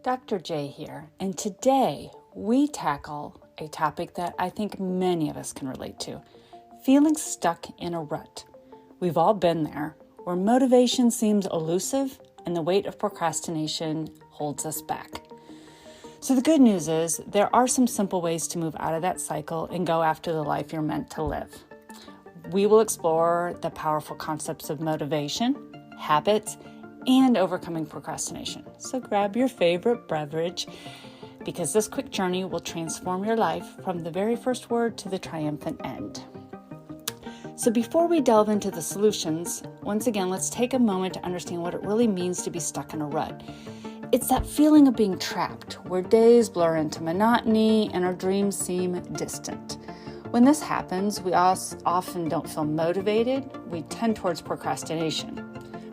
Dr. J here, and today we tackle a topic that I think many of us can relate to, feeling stuck in a rut. We've all been there, where motivation seems elusive and the weight of procrastination holds us back. So the good news is there are some simple ways to move out of that cycle and go after the life you're meant to live. We will explore the powerful concepts of motivation, habits, and overcoming procrastination. So grab your favorite beverage because this quick journey will transform your life from the very first word to the triumphant end. So before we delve into the solutions, once again, let's take a moment to understand what it really means to be stuck in a rut. It's that feeling of being trapped, where days blur into monotony and our dreams seem distant. When this happens, we often don't feel motivated. We tend towards procrastination.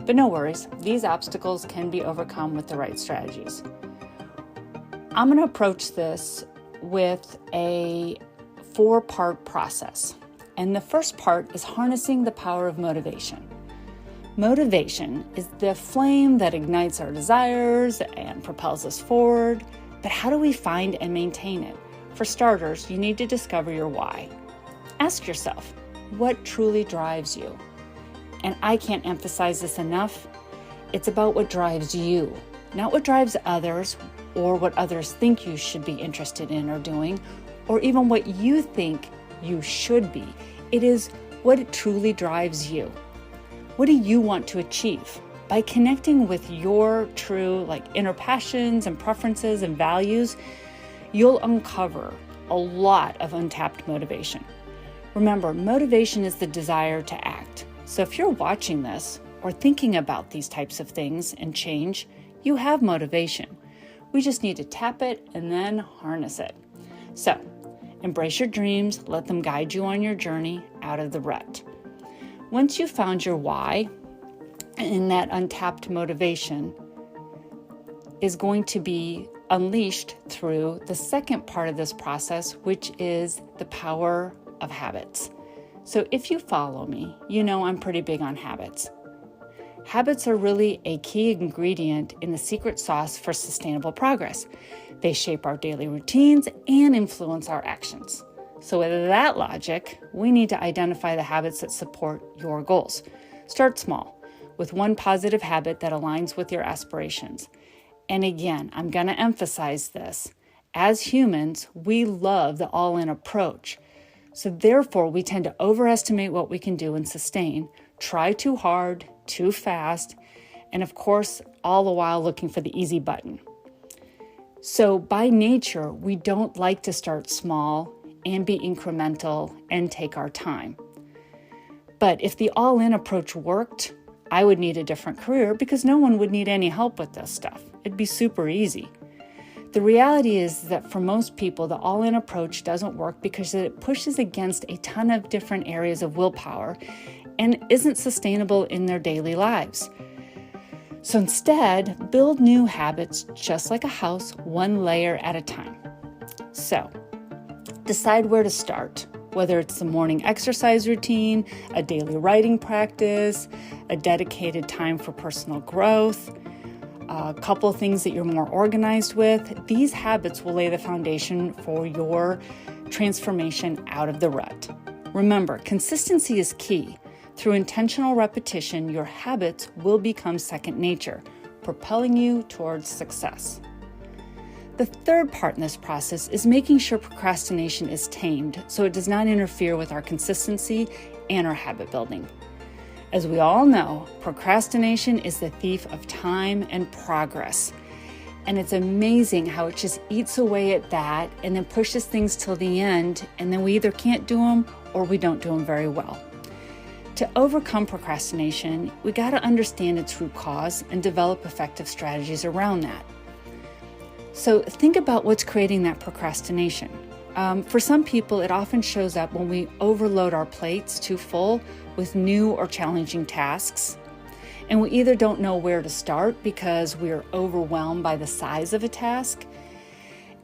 But no worries, these obstacles can be overcome with the right strategies. I'm going to approach this with a 4-part process. And the first part is harnessing the power of motivation. Motivation is the flame that ignites our desires and propels us forward. But how do we find and maintain it? For starters, you need to discover your why. Ask yourself, what truly drives you? And I can't emphasize this enough. It's about what drives you, not what drives others or what others think you should be interested in or doing, or even what you think you should be. It is what it truly drives you. What do you want to achieve? By connecting with your true inner passions and preferences and values, you'll uncover a lot of untapped motivation. Remember, motivation is the desire to act. So if you're watching this or thinking about these types of things and change, you have motivation. We just need to tap it and then harness it. So embrace your dreams, let them guide you on your journey out of the rut. Once you've found your why, and that untapped motivation is going to be unleashed through the second part of this process, which is the power of habits. So if you follow me, you know I'm pretty big on habits. Habits are really a key ingredient in the secret sauce for sustainable progress. They shape our daily routines and influence our actions. So with that logic, we need to identify the habits that support your goals. Start small, with one positive habit that aligns with your aspirations. And again, I'm going to emphasize this. As humans, we love the all-in approach. So therefore, we tend to overestimate what we can do and sustain, try too hard, too fast, and of course, all the while looking for the easy button. So by nature, we don't like to start small and be incremental and take our time. But if the all-in approach worked, I would need a different career because no one would need any help with this stuff. It'd be super easy. The reality is that for most people, the all-in approach doesn't work because it pushes against a ton of different areas of willpower and isn't sustainable in their daily lives. So instead, build new habits just like a house, one layer at a time. So decide where to start, whether it's the morning exercise routine, a daily writing practice, a dedicated time for personal growth, a couple of things that you're more organized with. These habits will lay the foundation for your transformation out of the rut. Remember, consistency is key. Through intentional repetition, your habits will become second nature, propelling you towards success. The third part in this process is making sure procrastination is tamed so it does not interfere with our consistency and our habit building. As we all know, procrastination is the thief of time and progress. And it's amazing how it just eats away at that and then pushes things till the end, and then we either can't do them or we don't do them very well. To overcome procrastination, we got to understand its root cause and develop effective strategies around that. So think about what's creating that procrastination. For some people, it often shows up when we overload our plates too full with new or challenging tasks. And we either don't know where to start because we're overwhelmed by the size of a task,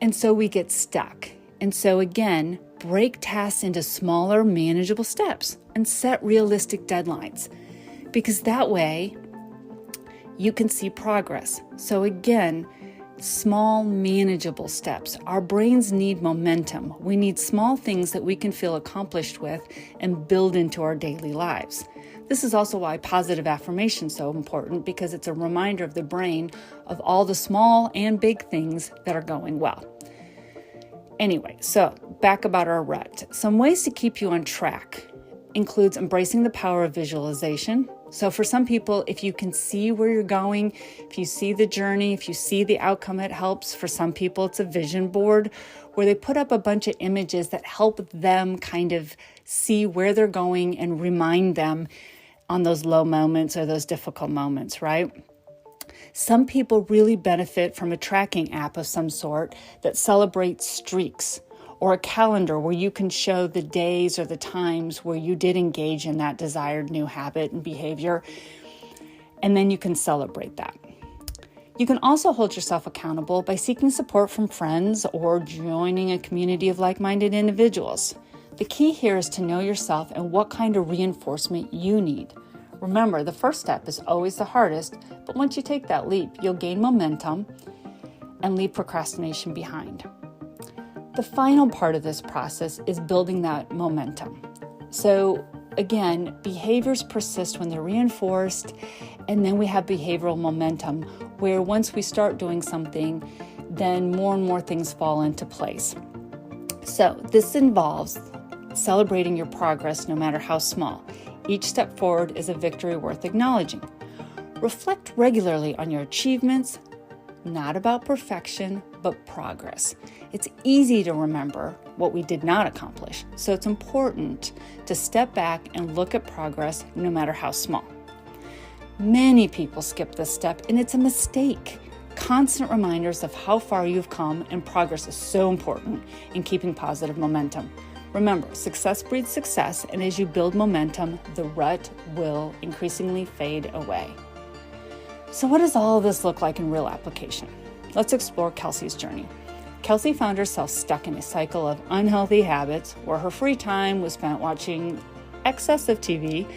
and so we get stuck. And so again, break tasks into smaller, manageable steps and set realistic deadlines, because that way you can see progress. So again, small, manageable steps. Our brains need momentum. We need small things that we can feel accomplished with and build into our daily lives. This is also why positive affirmation is so important, because it's a reminder of the brain of all the small and big things that are going well. Anyway, so back about our rut. Some ways to keep you on track includes embracing the power of visualization. So for some people, if you can see where you're going, if you see the journey, if you see the outcome, it helps. For some people, it's a vision board where they put up a bunch of images that help them kind of see where they're going and remind them on those low moments or those difficult moments, right? Some people really benefit from a tracking app of some sort that celebrates streaks, or a calendar where you can show the days or the times where you did engage in that desired new habit and behavior, and then you can celebrate that. You can also hold yourself accountable by seeking support from friends or joining a community of like-minded individuals. The key here is to know yourself and what kind of reinforcement you need. Remember, the first step is always the hardest, but once you take that leap, you'll gain momentum and leave procrastination behind. The final part of this process is building that momentum. So again, behaviors persist when they're reinforced, and then we have behavioral momentum, where once we start doing something, then more and more things fall into place. So this involves celebrating your progress no matter how small. Each step forward is a victory worth acknowledging. Reflect regularly on your achievements, not about perfection, but progress. It's easy to remember what we did not accomplish, so it's important to step back and look at progress no matter how small. Many people skip this step, and it's a mistake. Constant reminders of how far you've come and progress is so important in keeping positive momentum. Remember, success breeds success, and as you build momentum, the rut will increasingly fade away. So what does all of this look like in real application? Let's explore Kelsey's journey. Kelsey found herself stuck in a cycle of unhealthy habits where her free time was spent watching excessive TV,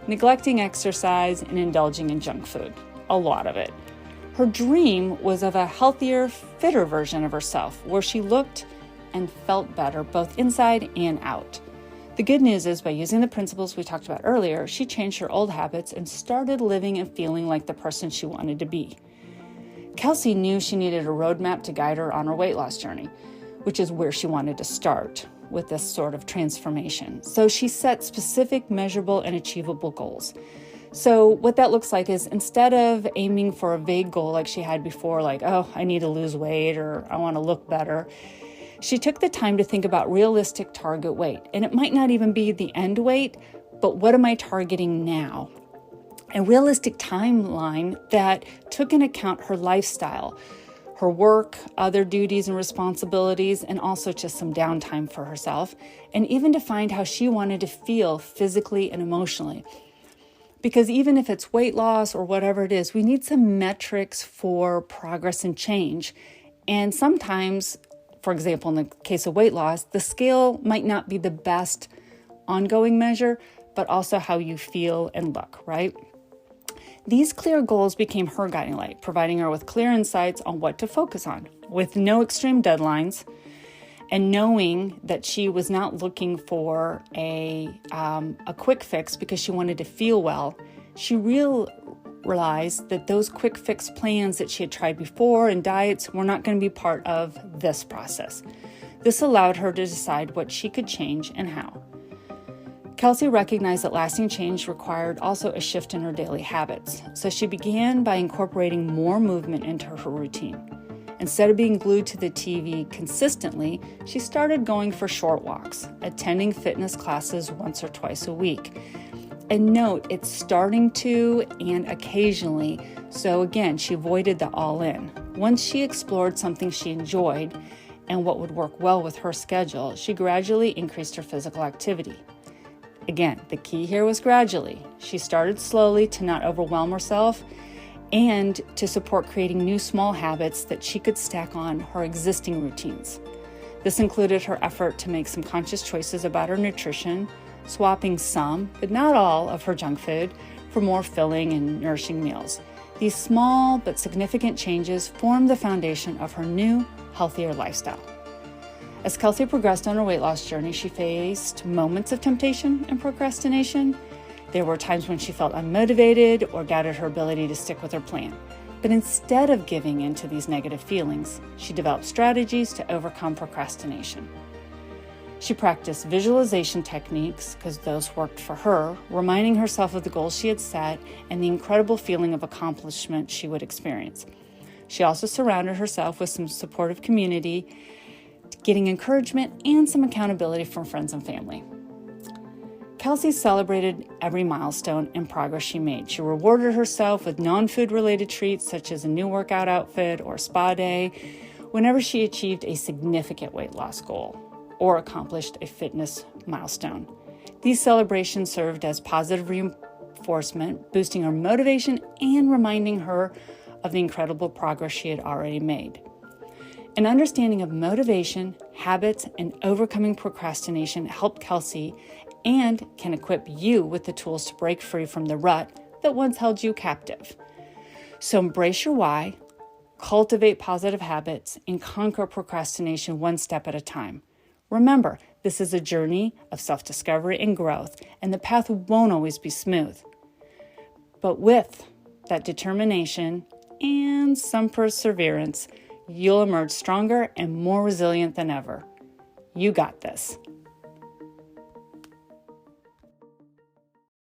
neglecting exercise, and indulging in junk food. A lot of it. Her dream was of a healthier, fitter version of herself where she looked and felt better both inside and out. The good news is, by using the principles we talked about earlier, she changed her old habits and started living and feeling like the person she wanted to be. Kelsey knew she needed a roadmap to guide her on her weight loss journey, which is where she wanted to start with this sort of transformation. So she set specific, measurable, and achievable goals. So what that looks like is, instead of aiming for a vague goal like she had before, like, oh, I need to lose weight or I want to look better, she took the time to think about realistic target weight. And it might not even be the end weight, but what am I targeting now? A realistic timeline that took into account her lifestyle, her work, other duties and responsibilities, and also just some downtime for herself, and even defined how she wanted to feel physically and emotionally. Because even if it's weight loss or whatever it is, we need some metrics for progress and change. And sometimes, for example, in the case of weight loss, the scale might not be the best ongoing measure, but also how you feel and look, right? These clear goals became her guiding light, providing her with clear insights on what to focus on, with no extreme deadlines, and knowing that she was not looking for a quick fix because she wanted to feel well. She realized that those quick fix plans that she had tried before and diets were not going to be part of this process. This allowed her to decide what she could change and how. Kelsey recognized that lasting change required also a shift in her daily habits, so she began by incorporating more movement into her routine. Instead of being glued to the TV consistently, she started going for short walks, attending fitness classes once or twice a week. And note, it's starting to and occasionally, so again, she avoided the all-in. Once she explored something she enjoyed and what would work well with her schedule, she gradually increased her physical activity. Again, the key here was gradually. She started slowly to not overwhelm herself and to support creating new small habits that she could stack on her existing routines. This included her effort to make some conscious choices about her nutrition, swapping some, but not all, of her junk food for more filling and nourishing meals. These small but significant changes formed the foundation of her new, healthier lifestyle. As Kelsey progressed on her weight loss journey, she faced moments of temptation and procrastination. There were times when she felt unmotivated or doubted her ability to stick with her plan. But instead of giving in to these negative feelings, she developed strategies to overcome procrastination. She practiced visualization techniques, because those worked for her, reminding herself of the goals she had set and the incredible feeling of accomplishment she would experience. She also surrounded herself with some supportive community, getting encouragement and some accountability from friends and family. Kelsey celebrated every milestone and progress she made. She rewarded herself with non-food related treats such as a new workout outfit or spa day whenever she achieved a significant weight loss goal or accomplished a fitness milestone. These celebrations served as positive reinforcement, boosting her motivation and reminding her of the incredible progress she had already made. An understanding of motivation, habits, and overcoming procrastination helped Kelsey and can equip you with the tools to break free from the rut that once held you captive. So embrace your why, cultivate positive habits, and conquer procrastination one step at a time. Remember, this is a journey of self-discovery and growth, and the path won't always be smooth. But with that determination and some perseverance, you'll emerge stronger and more resilient than ever. You got this.